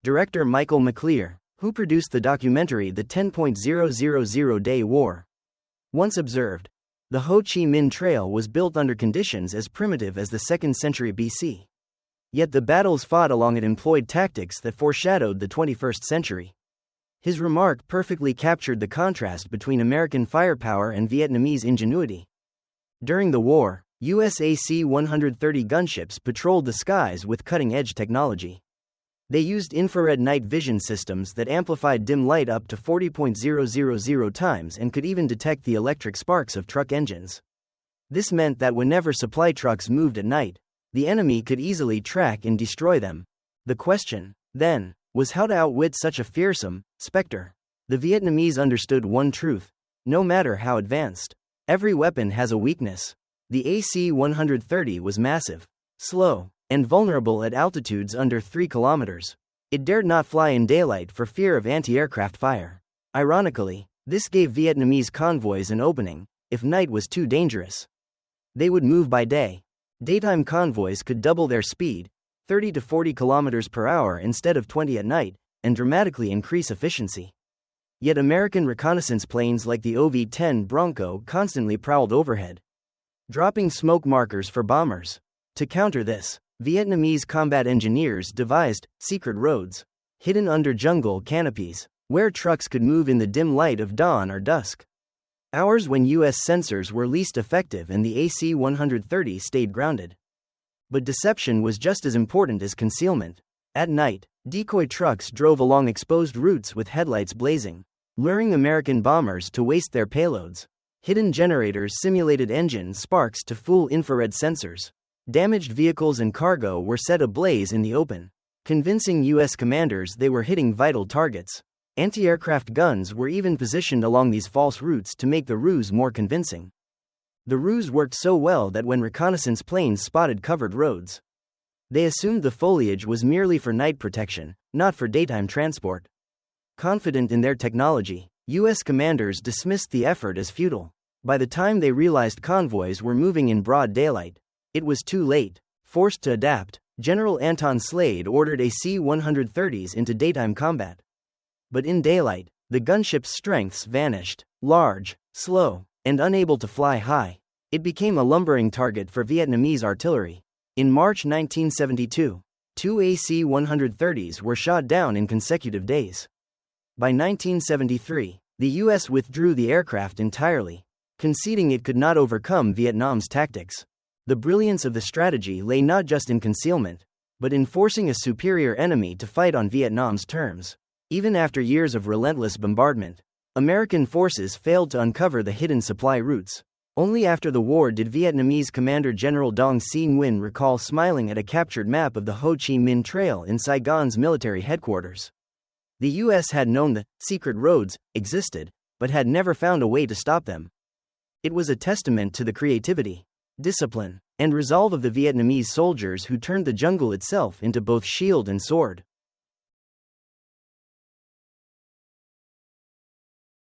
Director Michael McClear, who produced the documentary The 10.000 Day War, once observed, the Ho Chi Minh Trail was built under conditions as primitive as the 2nd century BC. Yet the battles fought along it employed tactics that foreshadowed the 21st century. His remark perfectly captured the contrast between American firepower and Vietnamese ingenuity. During the war, US AC-130 gunships patrolled the skies with cutting-edge technology. They used infrared night vision systems that amplified dim light up to 40.000 times and could even detect the electric sparks of truck engines. This meant that whenever supply trucks moved at night, the enemy could easily track and destroy them. The question, then, was how to outwit such a fearsome specter. The Vietnamese understood one truth: no matter how advanced, every weapon has a weakness. The AC-130 was massive, slow, and vulnerable at altitudes under 3 kilometers. It dared not fly in daylight for fear of anti-aircraft fire. Ironically, this gave Vietnamese convoys an opening. If night was too dangerous, they would move by day. Daytime convoys could double their speed, 30 to 40 kilometers per hour instead of 20 at night, and dramatically increase efficiency. Yet American reconnaissance planes like the OV-10 Bronco constantly prowled overhead, dropping smoke markers for bombers. To counter this, Vietnamese combat engineers devised secret roads, hidden under jungle canopies, where trucks could move in the dim light of dawn or dusk. Hours when US sensors were least effective and the AC-130 stayed grounded. But deception was just as important as concealment. At night, decoy trucks drove along exposed routes with headlights blazing, luring American bombers to waste their payloads. Hidden generators simulated engine sparks to fool infrared sensors. Damaged vehicles and cargo were set ablaze in the open, convincing US commanders they were hitting vital targets. Anti-aircraft guns were even positioned along these false routes to make the ruse more convincing. The ruse worked so well that when reconnaissance planes spotted covered roads, they assumed the foliage was merely for night protection, not for daytime transport. Confident in their technology, US commanders dismissed the effort as futile. By the time they realized convoys were moving in broad daylight, it was too late. Forced to adapt, General Anton Slade ordered AC-130s into daytime combat. But in daylight, the gunship's strengths vanished. Large, slow, and unable to fly high, it became a lumbering target for Vietnamese artillery. In March 1972, 2 AC-130s were shot down in consecutive days. By 1973, the US withdrew the aircraft entirely, conceding it could not overcome Vietnam's tactics. The brilliance of the strategy lay not just in concealment, but in forcing a superior enemy to fight on Vietnam's terms. Even after years of relentless bombardment, American forces failed to uncover the hidden supply routes. Only after the war did Vietnamese Commander General Dong Xin Nguyen recall smiling at a captured map of the Ho Chi Minh Trail in Saigon's military headquarters. The US had known the secret roads existed, but had never found a way to stop them. It was a testament to the creativity, discipline, and resolve of the Vietnamese soldiers who turned the jungle itself into both shield and sword.